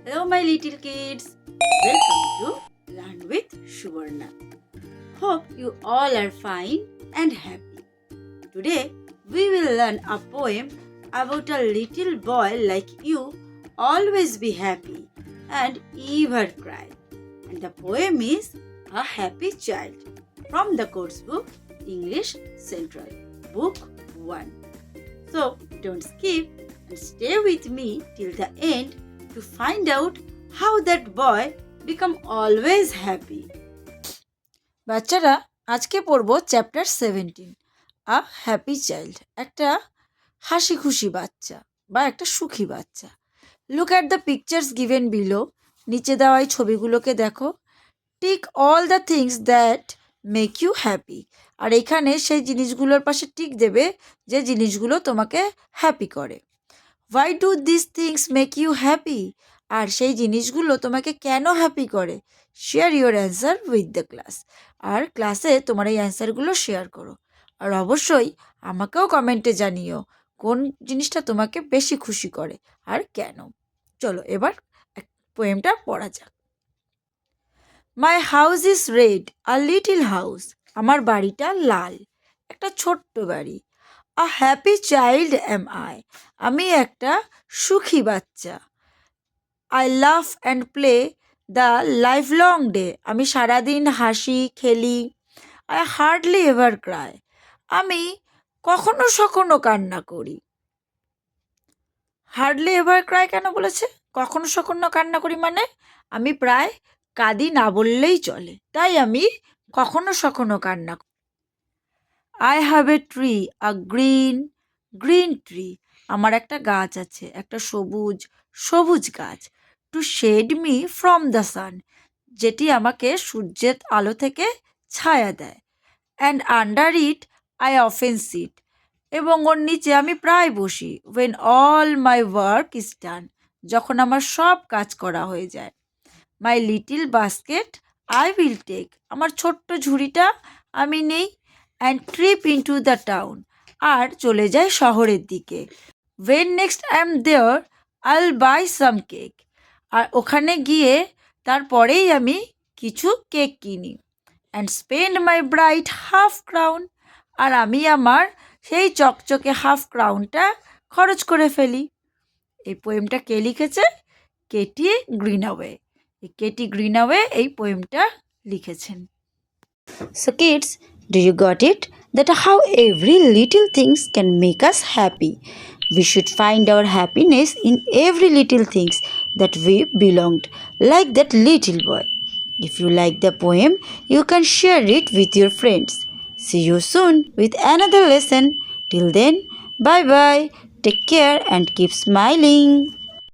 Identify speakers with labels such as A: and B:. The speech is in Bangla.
A: Hello, my little kids. Welcome to Learn with Suvarna. Hope you all are fine and happy. Today, we will learn a poem about a little boy like you, always be happy and never cry. And the poem is A Happy Child from the course book English Central, Book 1. So, don't skip and stay with me till the end to find out how that boy become always happy.
B: বাচ্চারা আজকে পড়ব চ্যাপ্টার 17 আ হ্যাপি চাইল্ড। একটা হাসি খুশি বাচ্চা বা একটা সুখী বাচ্চা। Look at the pictures given below. নিচে দেওয়া এই ছবিগুলোকে দেখো। Tick all the things that make you happy. আর এখানে সেই জিনিসগুলোর পাশে টিক দেবে যে জিনিসগুলো তোমাকে হ্যাপি করে। Why do this things make you happy? আর সেই জিনিসগুলো তোমাকে কেন হ্যাপি করে? Share your answer with the class. আর ক্লাসে তোমার এই অ্যান্সারগুলো শেয়ার করো। আর অবশ্যই আমাকেও কমেন্টে জানিও কোন জিনিসটা তোমাকে বেশি খুশি করে আর কেন। চলো এবার পোয়েমটা পড়া যাক। My house is red, a little house. আমার বাড়িটা লাল, একটা ছোট্ট বাড়ি। A happy child am I. আমি একটা সুখী বাচ্চা। I love and play the life long day. আমি সারাদিন হাসি খেলি। I hardly ever Cry. আমি কখনো সখনো কান্না করি। হার্ডলি এভার ক্রাই কেন বলেছে? কখনো সখনো কান্না করি মানে আমি প্রায় কাঁদি না বললেই চলে, তাই আমি কখনো সখনো কান্না করি। I have a tree, a green tree. আমার একটা গাছ আছে, একটা সবুজ গাছ। To shade me from the sun, যেটি আমাকে সূর্যের আলো থেকে ছায়া দেয়। And under it I often sit, এবং ওর নিচে আমি প্রায় বসি। When all my work is done, যখন আমার সব কাজ করা হয়ে যায়। My little basket I will take, আমার ছোট্ট ঝুড়িটা আমি নেই। And trip into the town, আর চলে যাই শহরের দিকে। When next I am there I'll buy some cake, আর ওখানে গিয়ে তারপরেই আমি কিছু কেক কিনি। And spend my bright half crown, আর আমি আমার সেই চকচকে হাফ ক্রাউনটা খরচ করে ফেলি। এই পোয়েমটা কে লিখেছে? Katie greenway. কেটি গ্রিনওয়ে এই পোয়েমটা লিখেছেন।
A: So kids, do you got it? That how every little things can make us happy. We should find our happiness in every little things that we belonged, like that little boy. If you like the poem, you can share it with your friends. See you soon with another lesson. Till then, bye bye. Take care and keep smiling.